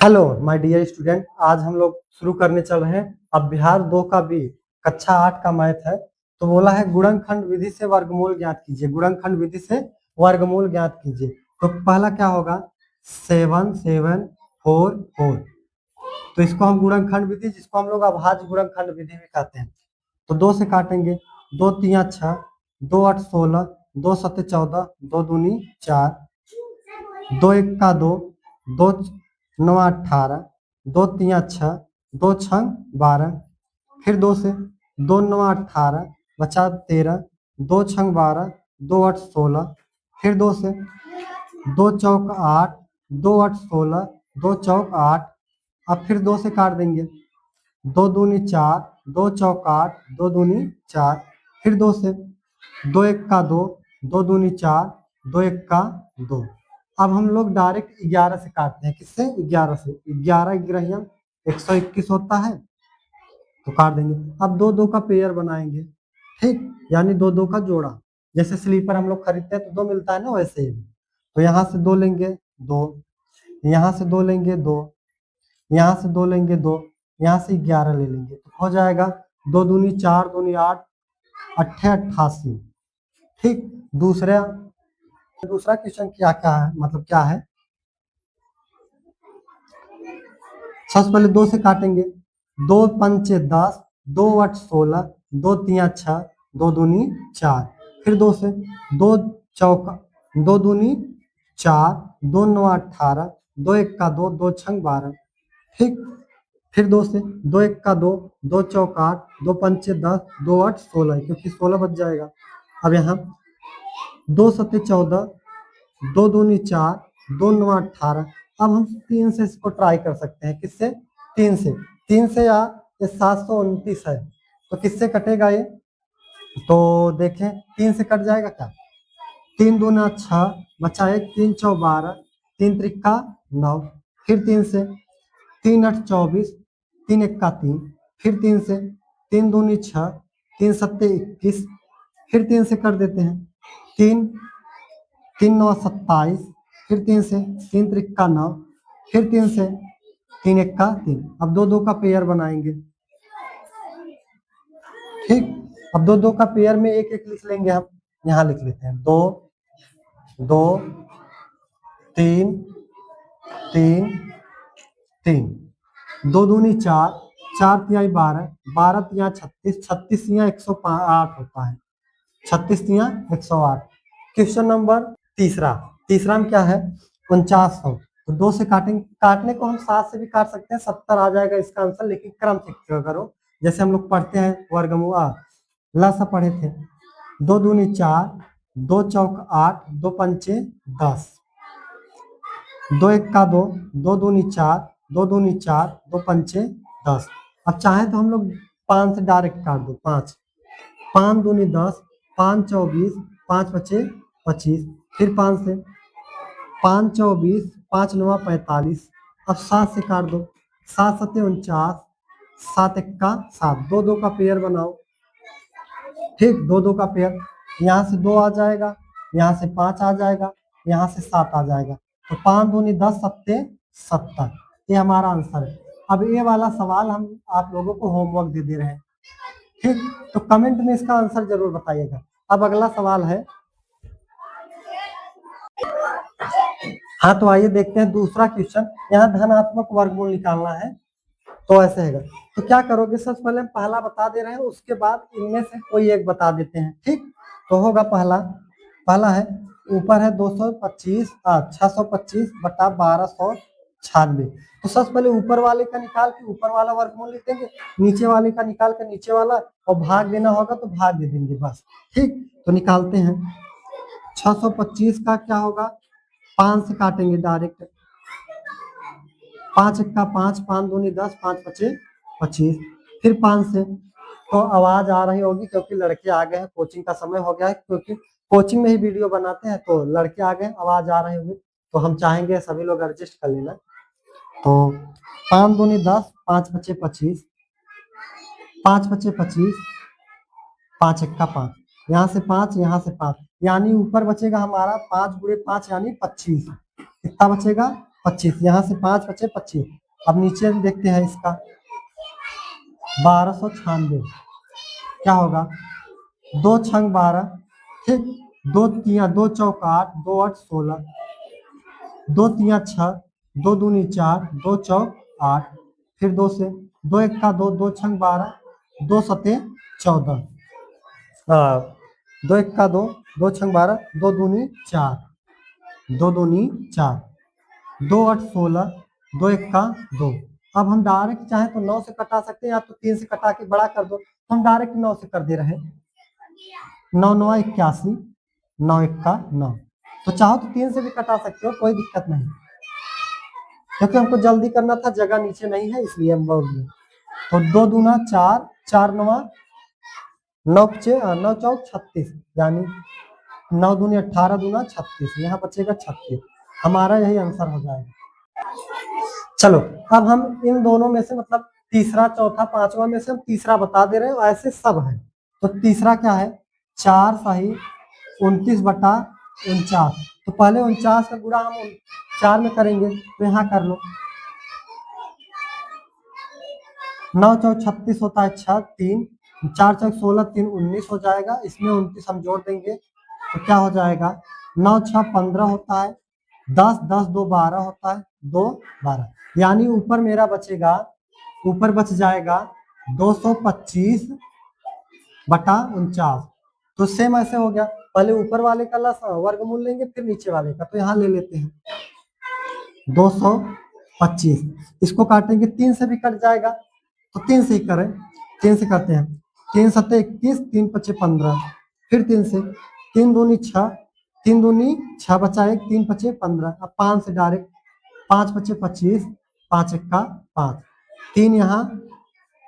Hello my dear student, आज हम लोग शुरू करने चल रहे हैं अभ्यास 2 का बी कक्षा 8 का मैथ है। तो बोला है गुणनखंड विधि से वर्गमूल ज्ञात कीजिए। गुणनखंड विधि से वर्गमूल ज्ञात कीजिए। तो पहला क्या होगा 7 7 4 4। तो इसको हम गुणनखंड विधि, जिसको हम लोग अभाज्य गुणनखंड विधि भी कहते हैं। तो 2 से काटेंगे, 2 3 6, 2 8 16, 2 7 14, 2 दूनी 4, 2 1 का 2, 2 9 18, 2 3 6, 2 6 12। फिर 2 से 2 9 18 बचा 13, 2 6 12, 2 8 16। फिर 2 से 2 चौक 8, 2 8 16, 2 चौक 8। अब फिर 2 से काट देंगे, 2 दूनी 4, 2 चौक 8, 2 दूनी 4। फिर 2 से 2 1 का 2, 2 दूनी 4, 2 1 का 2। अब हम लोग डायरेक्ट 11 से काटते हैं। किससे? 11 से। 11 ग्रहियम 121 होता है, तो काट देंगे। अब 2 2 का पेयर बनाएंगे, ठीक, यानी 2 2 का जोड़ा। जैसे स्लीपर हम लोग खरीदते हैं तो 2 मिलता है ना, वैसे ही। तो यहाँ से 2 लेंगे 2, यहाँ से 2 लेंगे 2, यहाँ से 2 लेंगे 2, यहाँ से 11 ले लेंगे, तो हो जाएगा 2 दूनी 4, दूनी 8, 88। ठीक। दूसरा क्वेश्चन क्या क्या है, मतलब क्या है। सबसे पहले 2 से काटेंगे, 2 पंचे 10, 2 8 16, 2 3 6, 2 दूनी 4। फिर 2 से 2 चौका 2 दूनी 4, 2 9 18, 2 1 का 2, 2 6 12। ठीक। फिर 2 से 2 1 का 2, 2 चौक 8, 2 पंचे 10, 2 8 16, क्योंकि 16 बच जाएगा। अब यहाँ 2 7 14, 2 दूनी 4, 2 9 18। अब हम 3 से इसको ट्राई कर सकते हैं। किससे? 3 से। 3 से या 729 है, तो किससे कटेगा ये? तो देखें, 3 से कट जाएगा क्या? 3 दूना 6 बचा 1, 3 चौ 12, 3 त्रिका 9। फिर 3 से 3 8 24, 3 1 का 3। फिर 3 से 3 दूनी 6, 3 7 21। फिर 3 से कर देते हैं, 3 3 9 27। फिर 3 से 3 त्रिका 9। फिर 3 से 3 1 का 3। अब 2 2 का पेयर बनाएंगे, ठीक। अब 2 2 का पेयर में 1 1 लिख लेंगे हम। यहाँ लिख लेते हैं 2 2 3 3 3। 2 दूनी 4, 4 तिहाई 12, 12 तिहाई 36, 36 तिहाई 108 होता है। 36 तिहाई 108। क्वेश्चन नंबर तीसरा में क्या है? 4900। तो 2 से काटेंगे, काटने को हम 7 से भी काट सकते हैं, 70 आ जाएगा इसका आंसर, लेकिन क्रम से करो। जैसे हम लोग पढ़ते हैं वर्गमूल लसा पढ़े थे। 2 दूनी 4, 2 चौक 8, 2 पंचे 10, 2 1 का 2, 2 दूनी 4, 2 दूनी 4, 2 पंचे 10। अब चाहे तो हम लोग 5 से डायरेक्ट काट दो। 5 5 दूनी 10, 5 24, 5 बचे 25। फिर 5 से 5 24, 5 9 45। अब 7 से काट दो, 7 7 49, 7 1 का 7। 2 2 का पेयर बनाओ, ठीक। 2 2 का पेयर, यहाँ से 2 आ जाएगा, यहाँ से 5 आ जाएगा, यहाँ से 7 आ जाएगा। तो 5 दूनी 10, 7 70। ये हमारा आंसर है। अब ये वाला सवाल हम आप लोगों को होमवर्क दे रहे हैं, ठीक। तो कमेंट में इसका आंसर जरूर बताइएगा। अब अगला सवाल है, हाँ, तो आइए देखते हैं दूसरा क्वेश्चन। यहाँ धनात्मक वर्गमूल निकालना है, तो ऐसे है। तो क्या करोगे, सबसे पहले हम पहला बता दे रहे हैं, उसके बाद इनमें से कोई एक बता देते हैं, ठीक। तो होगा पहला है, ऊपर है 225 625 बटा 1296। तो सबसे पहले ऊपर वाले का निकाल के ऊपर वाला वर्गमूल लिख देंगे, नीचे वाले का निकाल के नीचे वाला, और भाग देना होगा तो भाग दे देंगे, बस, ठीक। तो निकालते हैं। 625 का क्या होगा, 5 से काटेंगे डायरेक्ट। 5 1 का 5, 5 दूनी 10, 5 बचे 25। फिर 5 से, तो आवाज आ रही होगी क्योंकि लड़के आ गए हैं, कोचिंग का समय हो गया है, क्योंकि कोचिंग में ही वीडियो बनाते हैं, तो लड़के आ गए, आवाज आ रही होगी, तो हम चाहेंगे सभी लोग एडजस्ट कर लेना। तो 5 दूनी 10, 5 बचे 25, 5 बचे 25, 5 1 का 5, यहाँ से 5, यहाँ से 5, यानी ऊपर बचेगा हमारा 5 गुणे 5 यानी 25। कितना बचेगा? 25, यहाँ से 5 बचे 25। अब नीचे देखते हैं इसका 1296 क्या होगा, 2 छंग 12, ठीक, 2 तिया 2 चौक 8, 2 8 16, 2 तिया 6, 2 दूनी 4, 2 चौक 8, फिर 2 से 2 एक का 2, 2 छंग 12, 2 सते 14, 2 एक का 2, 2 छंग 12, 2 दूनी 4, 2 दूनी 4, 2 8 16, 2 एक का 2। अब हम डायरेक्ट चाहे तो 9 से कटा सकते हैं या तो 3 से कटा के बड़ा कर दो, तो हम डायरेक्ट 9 से कर दे रहे हैं। 9 9 81, 9 1 का 9। तो चाहो तो 3 से भी कटा सकते हो, कोई दिक्कत नहीं, क्योंकि हमको जल्दी करना था, जगह नीचे नहीं है इसलिए हम बोल दिए। तो 2 दूना 4, 4 9 9 9 चौक 36, यानी 9 दूनी 18, दूना 36, यहाँ बचेगा 36। हमारा यही आंसर हो जाएगा। चलो अब हम इन दोनों में से मतलब तीसरा चौथा पांचवा में से हम तीसरा बता दे रहे हैं, ऐसे सब है। तो तीसरा क्या है, 4 सही 29/49। तो पहले 49 का गुणा हम 4 में करेंगे, तो यहाँ कर लो, 9 चौक 36 होता है 6, 3 4 चौक 16, 3 19 हो जाएगा। इसमें 29 हम जोड़ देंगे तो क्या हो जाएगा, 9 6 15 होता है, 10 10 2 12 होता है, 2 12, यानी ऊपर मेरा बचेगा, ऊपर बच जाएगा 225/49। तो सेम ऐसे हो गया, पहले ऊपर वाले का वर्गमूल लेंगे फिर नीचे वाले का। तो यहाँ ले लेते हैं 225, इसको काटेंगे 3 से भी कट जाएगा, तो 3 से ही करें, 3 से करते हैं, 3 सत्ते 21, 3 पचे 15, फिर 3 से, 3 दूनी 6, 3 दूनी 6 बचा 1, 3 पचे 15। अब 5 से डायरेक्ट, 5 पचे 25, 5 एक का 5, 3 यहाँ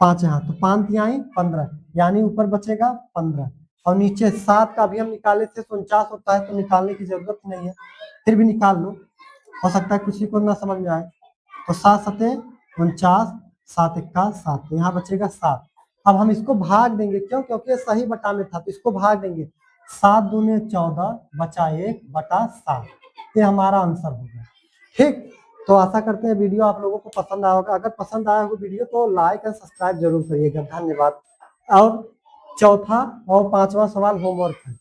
5 यहाँ, तो 5 तिहाई 15, यानी ऊपर बचेगा 15। और नीचे 7 का भी हम निकाले थे, 49 होता है, तो निकालने की जरूरत नहीं है, फिर भी निकाल लो, हो सकता है किसी को ना समझ में आए। तो 7 सते 49, 7 एक का 7, तो यहाँ बचेगा 7। अब हम इसको भाग देंगे, क्यों, क्योंकि सही बटा में था, तो इसको भाग देंगे, 7 दूने 14 बचा 1/7, ये हमारा आंसर होगा। ठीक, तो आशा करते हैं वीडियो आप लोगों को पसंद आया होगा। अगर पसंद आया होगा वीडियो तो लाइक एंड सब्सक्राइब जरूर करिएगा। धन्यवाद। और चौथा और पांचवा सवाल होमवर्क है।